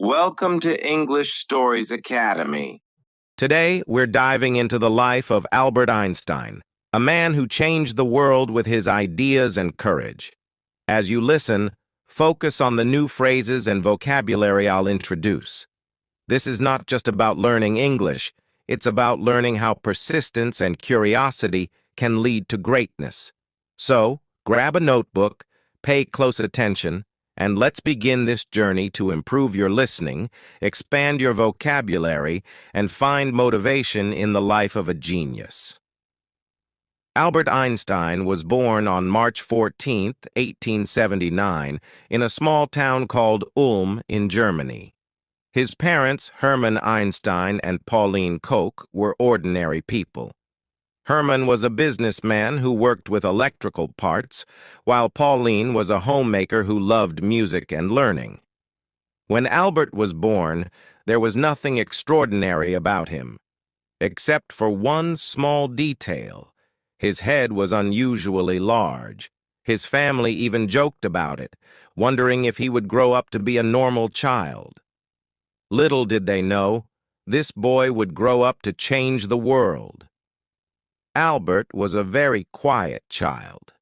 Welcome to English Stories Academy. Today, we're diving into the life of Albert Einstein, a man who changed the world with his ideas and courage. As you listen, focus on the new phrases and vocabulary I'll introduce. This is not just about learning English, it's about learning how persistence and curiosity can lead to greatness. So, grab a notebook, pay close attention, and let's begin this journey to improve your listening, expand your vocabulary, and find motivation in the life of a genius. Albert Einstein was born on March 14, 1879, in a small town called Ulm in Germany. His parents, Hermann Einstein and Pauline Koch, were ordinary people. Hermann was a businessman who worked with electrical parts, while Pauline was a homemaker who loved music and learning. When Albert was born, there was nothing extraordinary about him, except for one small detail. His head was unusually large. His family even joked about it, wondering if he would grow up to be a normal child. Little did they know, this boy would grow up to change the world. Albert was a very quiet child.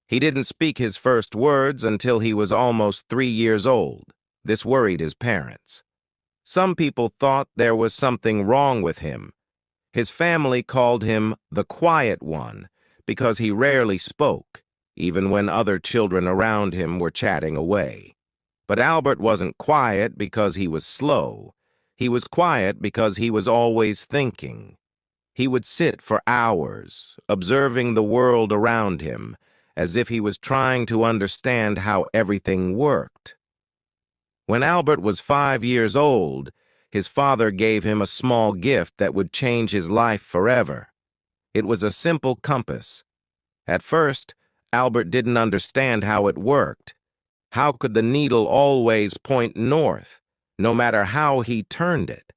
He didn't speak his first words until he was almost 3 years old. This worried his parents. Some people thought there was something wrong with him. His family called him the quiet one because he rarely spoke, even when other children around him were chatting away. But Albert wasn't quiet because he was slow. He was quiet because he was always thinking. He would sit for hours, observing the world around him, as if he was trying to understand how everything worked. When Albert was 5 years old, his father gave him a small gift that would change his life forever. It was a simple compass. At first, Albert didn't understand how it worked. How could the needle always point north, no matter how he turned it?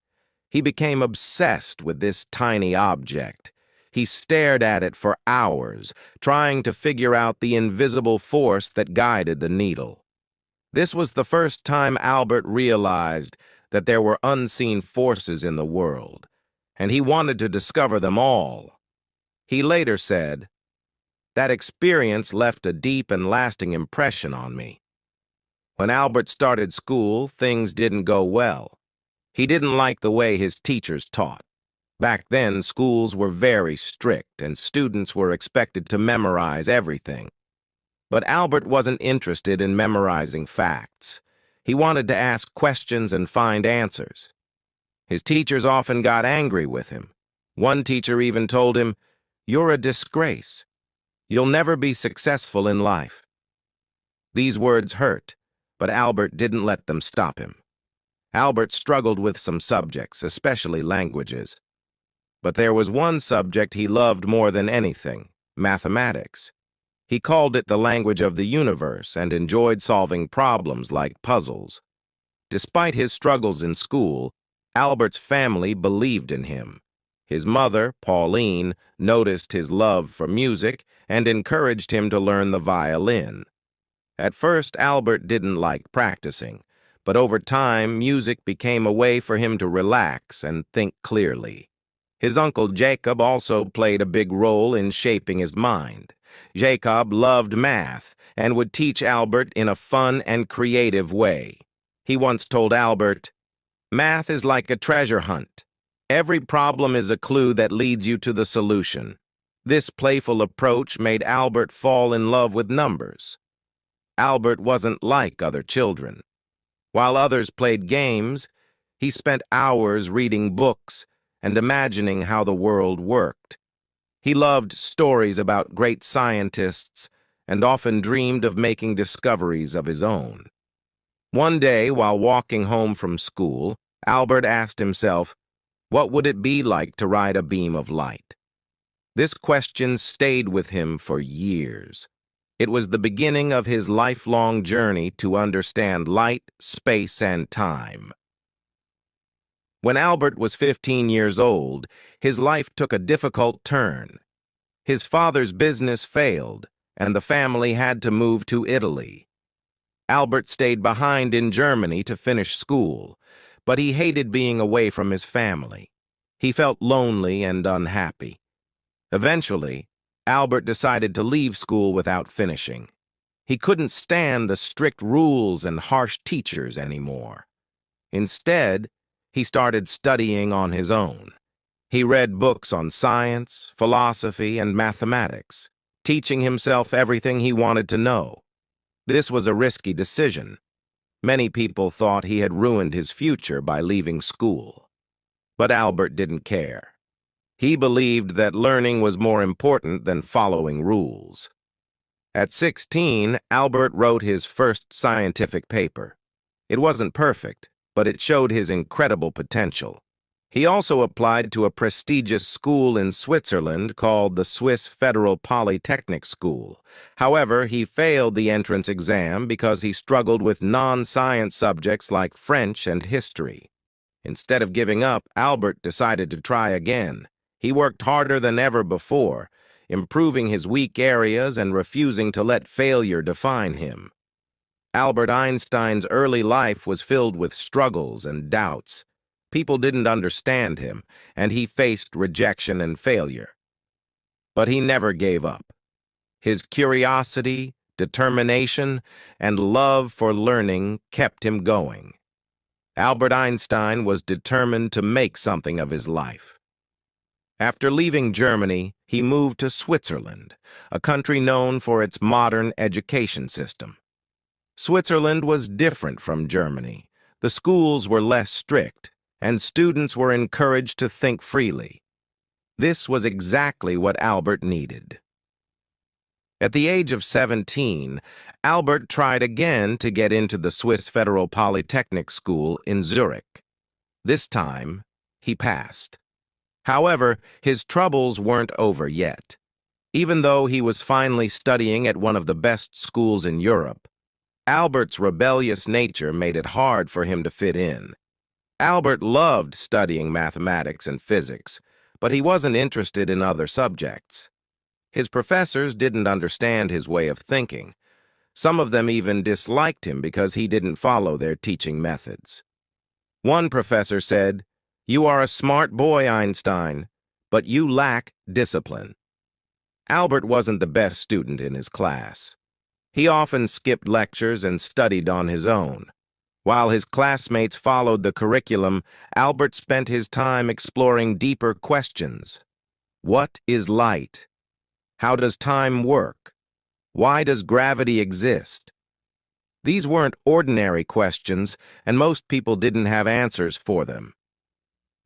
He became obsessed with this tiny object. He stared at it for hours, trying to figure out the invisible force that guided the needle. This was the first time Albert realized that there were unseen forces in the world, and he wanted to discover them all. He later said, "That experience left a deep and lasting impression on me." When Albert started school, things didn't go well. He didn't like the way his teachers taught. Back then, schools were very strict, and students were expected to memorize everything. But Albert wasn't interested in memorizing facts. He wanted to ask questions and find answers. His teachers often got angry with him. One teacher even told him, "You're a disgrace. You'll never be successful in life." These words hurt, but Albert didn't let them stop him. Albert struggled with some subjects, especially languages. But there was one subject he loved more than anything, mathematics. He called it the language of the universe and enjoyed solving problems like puzzles. Despite his struggles in school, Albert's family believed in him. His mother, Pauline, noticed his love for music and encouraged him to learn the violin. At first, Albert didn't like practicing. But over time, music became a way for him to relax and think clearly. His uncle Jacob also played a big role in shaping his mind. Jacob loved math and would teach Albert in a fun and creative way. He once told Albert, "Math is like a treasure hunt. Every problem is a clue that leads you to the solution." This playful approach made Albert fall in love with numbers. Albert wasn't like other children. While others played games, he spent hours reading books and imagining how the world worked. He loved stories about great scientists and often dreamed of making discoveries of his own. One day, while walking home from school, Albert asked himself, what would it be like to ride a beam of light? This question stayed with him for years. It was the beginning of his lifelong journey to understand light, space, and time. When Albert was 15 years old, his life took a difficult turn. His father's business failed, and the family had to move to Italy. Albert stayed behind in Germany to finish school, but he hated being away from his family. He felt lonely and unhappy. Eventually, Albert decided to leave school without finishing. He couldn't stand the strict rules and harsh teachers anymore. Instead, he started studying on his own. He read books on science, philosophy, and mathematics, teaching himself everything he wanted to know. This was a risky decision. Many people thought he had ruined his future by leaving school. But Albert didn't care. He believed that learning was more important than following rules. At 16, Albert wrote his first scientific paper. It wasn't perfect, but it showed his incredible potential. He also applied to a prestigious school in Switzerland called the Swiss Federal Polytechnic School. However, he failed the entrance exam because he struggled with non-science subjects like French and history. Instead of giving up, Albert decided to try again. He worked harder than ever before, improving his weak areas and refusing to let failure define him. Albert Einstein's early life was filled with struggles and doubts. People didn't understand him, and he faced rejection and failure. But he never gave up. His curiosity, determination, and love for learning kept him going. Albert Einstein was determined to make something of his life. After leaving Germany, he moved to Switzerland, a country known for its modern education system. Switzerland was different from Germany. The schools were less strict, and students were encouraged to think freely. This was exactly what Albert needed. At the age of 17, Albert tried again to get into the Swiss Federal Polytechnic School in Zurich. This time, he passed. However, his troubles weren't over yet. Even though he was finally studying at one of the best schools in Europe, Albert's rebellious nature made it hard for him to fit in. Albert loved studying mathematics and physics, but he wasn't interested in other subjects. His professors didn't understand his way of thinking. Some of them even disliked him because he didn't follow their teaching methods. One professor said, "You are a smart boy, Einstein, but you lack discipline." Albert wasn't the best student in his class. He often skipped lectures and studied on his own. While his classmates followed the curriculum, Albert spent his time exploring deeper questions. What is light? How does time work? Why does gravity exist? These weren't ordinary questions, and most people didn't have answers for them.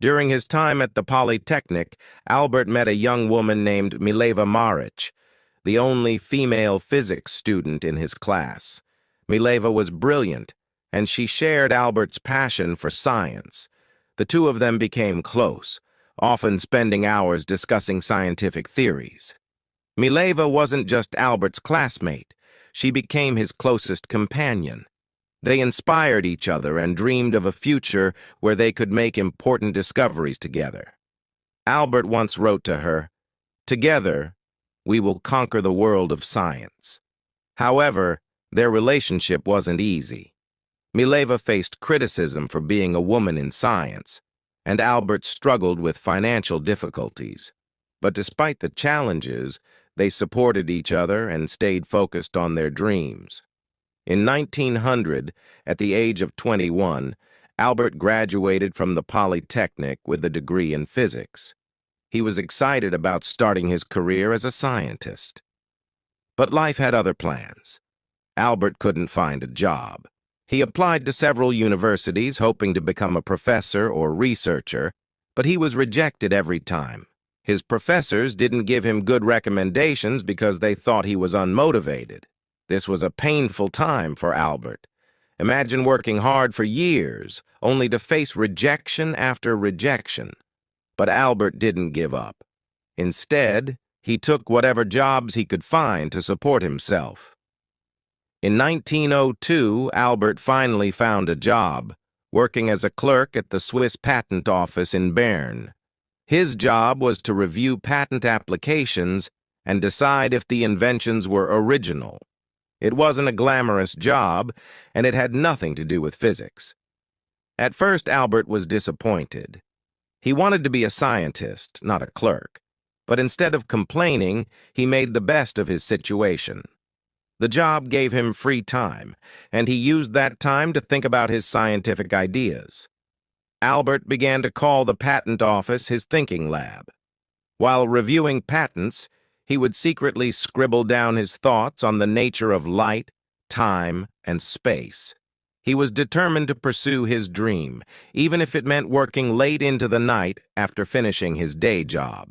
During his time at the Polytechnic, Albert met a young woman named Mileva Maric, the only female physics student in his class. Mileva was brilliant, and she shared Albert's passion for science. The two of them became close, often spending hours discussing scientific theories. Mileva wasn't just Albert's classmate. She became his closest companion. They inspired each other and dreamed of a future where they could make important discoveries together. Albert once wrote to her, "Together, we will conquer the world of science." However, their relationship wasn't easy. Mileva faced criticism for being a woman in science, and Albert struggled with financial difficulties. But despite the challenges, they supported each other and stayed focused on their dreams. In 1900, at the age of 21, Albert graduated from the Polytechnic with a degree in physics. He was excited about starting his career as a scientist. But life had other plans. Albert couldn't find a job. He applied to several universities hoping to become a professor or researcher, but he was rejected every time. His professors didn't give him good recommendations because they thought he was unmotivated. This was a painful time for Albert. Imagine working hard for years, only to face rejection after rejection. But Albert didn't give up. Instead, he took whatever jobs he could find to support himself. In 1902, Albert finally found a job, working as a clerk at the Swiss Patent Office in Bern. His job was to review patent applications and decide if the inventions were original. It wasn't a glamorous job, and it had nothing to do with physics. At first, Albert was disappointed. He wanted to be a scientist, not a clerk. But instead of complaining, he made the best of his situation. The job gave him free time, and he used that time to think about his scientific ideas. Albert began to call the patent office his thinking lab. While reviewing patents, he would secretly scribble down his thoughts on the nature of light, time, and space. He was determined to pursue his dream, even if it meant working late into the night after finishing his day job.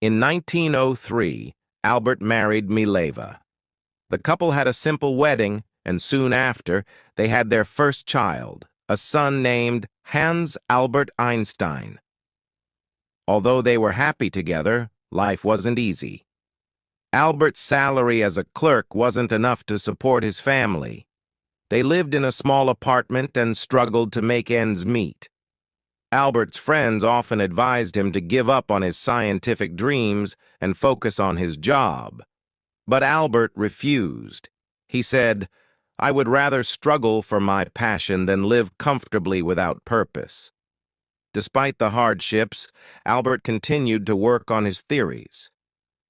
In 1903, Albert married Mileva. The couple had a simple wedding, and soon after, they had their first child, a son named Hans Albert Einstein. Although they were happy together, life wasn't easy. Albert's salary as a clerk wasn't enough to support his family. They lived in a small apartment and struggled to make ends meet. Albert's friends often advised him to give up on his scientific dreams and focus on his job. But Albert refused. He said, "I would rather struggle for my passion than live comfortably without purpose." Despite the hardships, Albert continued to work on his theories.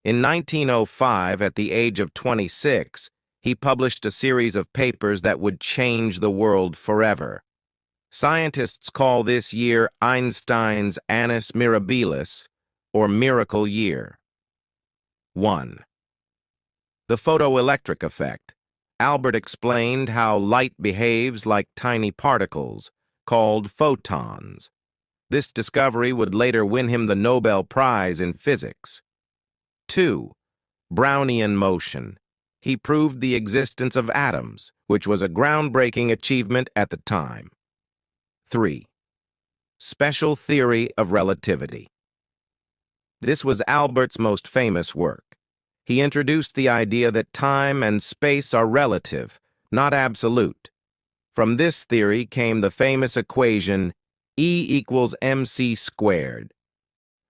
In 1905, at the age of 26, he published a series of papers that would change the world forever. Scientists call this year Einstein's Annus Mirabilis, or Miracle Year. 1. The photoelectric effect. Albert explained how light behaves like tiny particles, called photons. This discovery would later win him the Nobel Prize in Physics. 2. Brownian motion. He proved the existence of atoms, which was a groundbreaking achievement at the time. 3. Special theory of relativity. This was Albert's most famous work. He introduced the idea that time and space are relative, not absolute. From this theory came the famous equation E equals mc squared,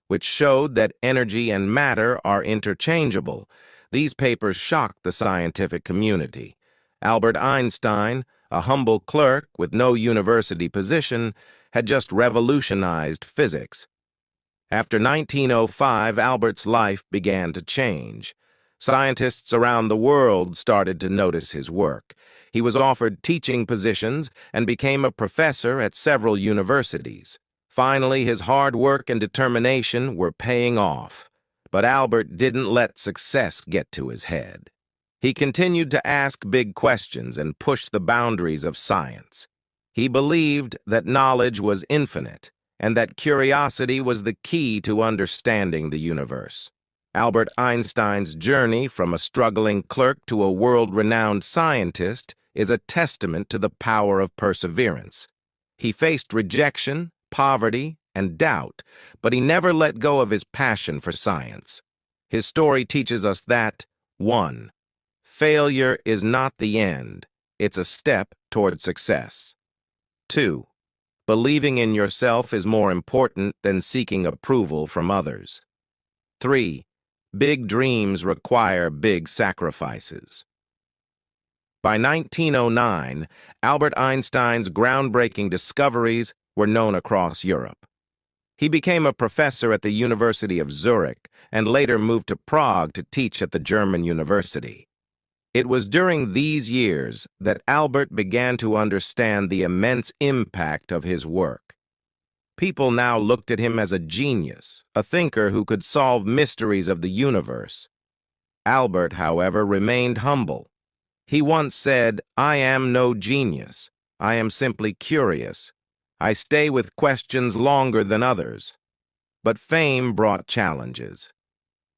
which showed that energy and matter are interchangeable. These papers shocked the scientific community. Albert Einstein, a humble clerk with no university position, had just revolutionized physics. After 1905, Albert's life began to change. Scientists around the world started to notice his work. He was offered teaching positions and became a professor at several universities. Finally, his hard work and determination were paying off. But Albert didn't let success get to his head. He continued to ask big questions and push the boundaries of science. He believed that knowledge was infinite and that curiosity was the key to understanding the universe. Albert Einstein's journey from a struggling clerk to a world-renowned scientist is a testament to the power of perseverance. He faced rejection, poverty, and doubt, but he never let go of his passion for science. His story teaches us that, 1. Failure is not the end, it's a step toward success. 2. Believing in yourself is more important than seeking approval from others. 3. Big dreams require big sacrifices. By 1909, Albert Einstein's groundbreaking discoveries were known across Europe. He became a professor at the University of Zurich and later moved to Prague to teach at the German university. It was during these years that Albert began to understand the immense impact of his work. People now looked at him as a genius, a thinker who could solve mysteries of the universe. Albert, however, remained humble. He once said, "I am no genius. I am simply curious. I stay with questions longer than others." But fame brought challenges.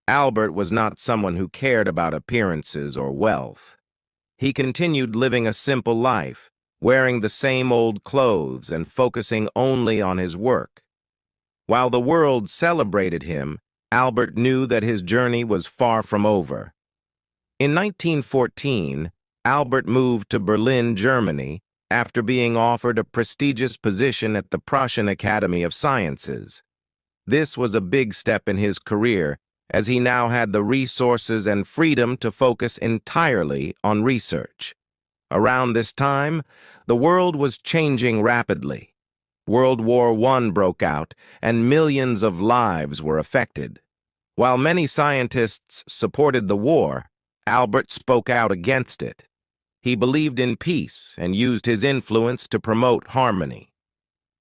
Albert was not someone who cared about appearances or wealth. He continued living a simple life, wearing the same old clothes and focusing only on his work. While the world celebrated him, Albert knew that his journey was far from over. In 1914, Albert moved to Berlin, Germany, after being offered a prestigious position at the Prussian Academy of Sciences. This was a big step in his career, as he now had the resources and freedom to focus entirely on research. Around this time, the world was changing rapidly. World War I broke out, and millions of lives were affected. While many scientists supported the war, Albert spoke out against it. He believed in peace and used his influence to promote harmony.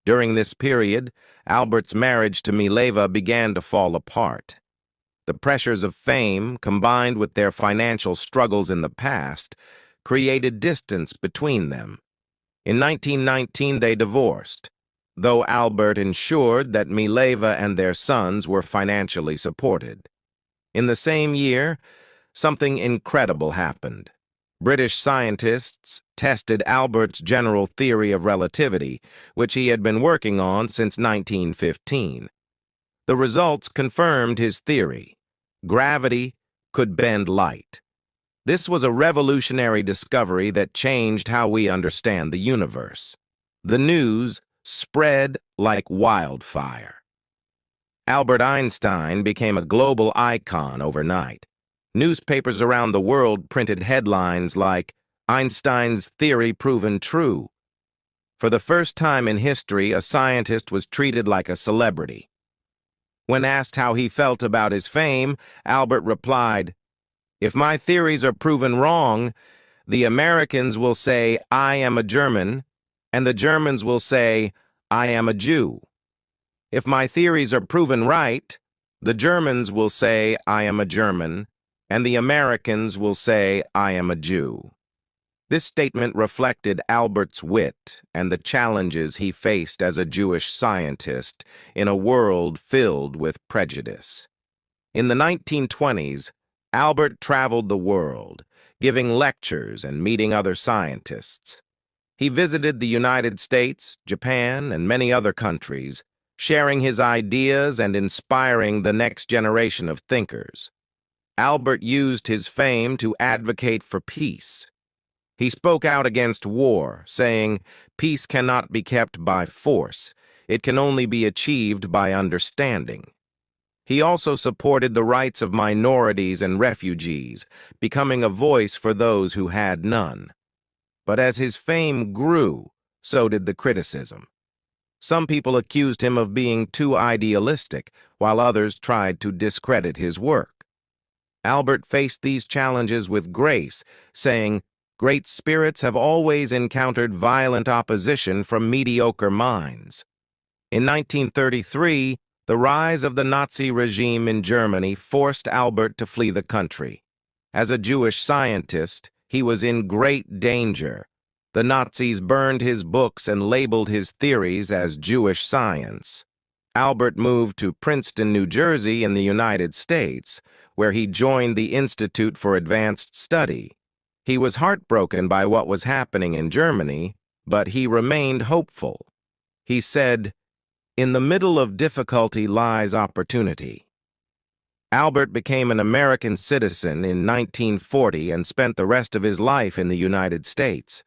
During this period, Albert's marriage to Mileva began to fall apart. The pressures of fame, combined with their financial struggles in the past, created distance between them. In 1919, they divorced, though Albert ensured that Mileva and their sons were financially supported. In the same year, something incredible happened. British scientists tested Albert's general theory of relativity, which he had been working on since 1915. The results confirmed his theory. Gravity could bend light. This was a revolutionary discovery that changed how we understand the universe. The news spread like wildfire. Albert Einstein became a global icon overnight. Newspapers around the world printed headlines like, "Einstein's theory proven true." For the first time in history, a scientist was treated like a celebrity. When asked how he felt about his fame, Albert replied, "If my theories are proven wrong, the Americans will say, 'I am a German,' and the Germans will say, 'I am a Jew.' If my theories are proven right, the Germans will say, 'I am a German,' and the Americans will say, 'I am a Jew.'" This statement reflected Albert's wit and the challenges he faced as a Jewish scientist in a world filled with prejudice. In the 1920s, Albert traveled the world, giving lectures and meeting other scientists. He visited the United States, Japan, and many other countries, sharing his ideas and inspiring the next generation of thinkers. Albert used his fame to advocate for peace. He spoke out against war, saying, "Peace cannot be kept by force. It can only be achieved by understanding." He also supported the rights of minorities and refugees, becoming a voice for those who had none. But as his fame grew, so did the criticism. Some people accused him of being too idealistic, while others tried to discredit his work. Albert faced these challenges with grace, saying, "Great spirits have always encountered violent opposition from mediocre minds." In 1933, the rise of the Nazi regime in Germany forced Albert to flee the country. As a Jewish scientist, he was in great danger. The Nazis burned his books and labeled his theories as Jewish science. Albert moved to Princeton, New Jersey in the United States, where he joined the Institute for Advanced Study. He was heartbroken by what was happening in Germany, but he remained hopeful. He said, "In the middle of difficulty lies opportunity." Albert became an American citizen in 1940 and spent the rest of his life in the United States.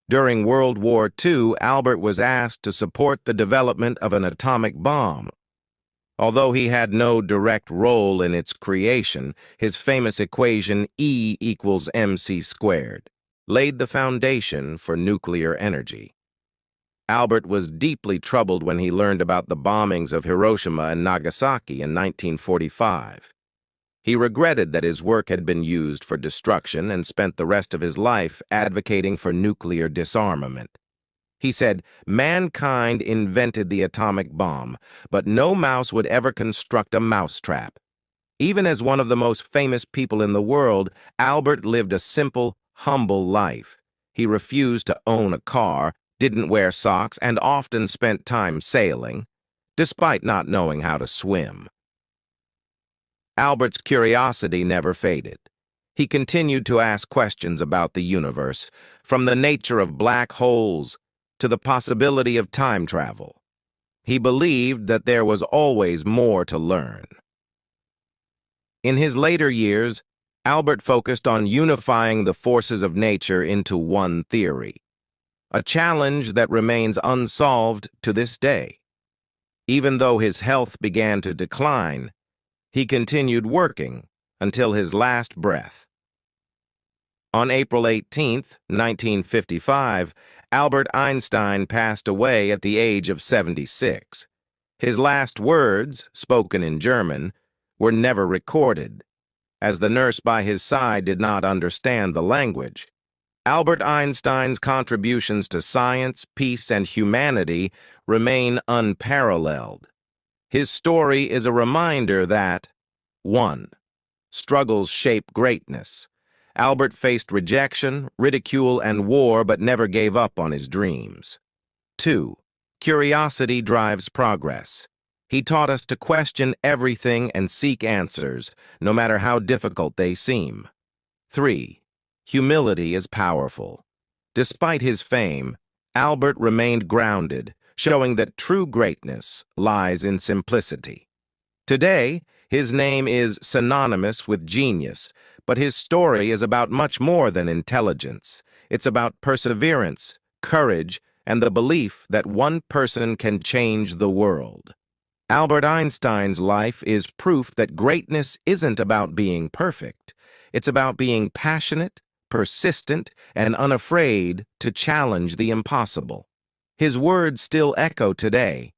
During World War II, Albert was asked to support the development of an atomic bomb. Although he had no direct role in its creation, his famous equation E equals mc squared laid the foundation for nuclear energy. Albert was deeply troubled when he learned about the bombings of Hiroshima and Nagasaki in 1945. He regretted that his work had been used for destruction and spent the rest of his life advocating for nuclear disarmament. He said, "Mankind invented the atomic bomb, but no mouse would ever construct a mousetrap." Even as one of the most famous people in the world, Albert lived a simple, humble life. He refused to own a car, didn't wear socks, and often spent time sailing, despite not knowing how to swim. Albert's curiosity never faded. He continued to ask questions about the universe, from the nature of black holes to the possibility of time travel. He believed that there was always more to learn. In his later years, Albert focused on unifying the forces of nature into one theory, a challenge that remains unsolved to this day. Even though his health began to decline, He continued working until his last breath. On April 18, 1955, Albert Einstein passed away at the age of 76. His last words, spoken in German, were never recorded, as the nurse by his side did not understand the language. Albert Einstein's contributions to science, peace, and humanity remain unparalleled. His story is a reminder that 1. Struggles shape greatness. Albert faced rejection, ridicule, and war, but never gave up on his dreams. 2. Curiosity drives progress. He taught us to question everything and seek answers, no matter how difficult they seem. 3. Humility is powerful. Despite his fame, Albert remained grounded, showing that true greatness lies in simplicity. Today, his name is synonymous with genius, but his story is about much more than intelligence. It's about perseverance, courage, and the belief that one person can change the world. Albert Einstein's life is proof that greatness isn't about being perfect. It's about being passionate, persistent, and unafraid to challenge the impossible. His words still echo today.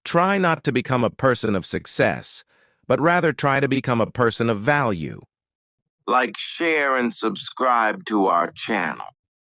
Try not to become a person of success, but rather try to become a person of value. Like, share, and subscribe to our channel.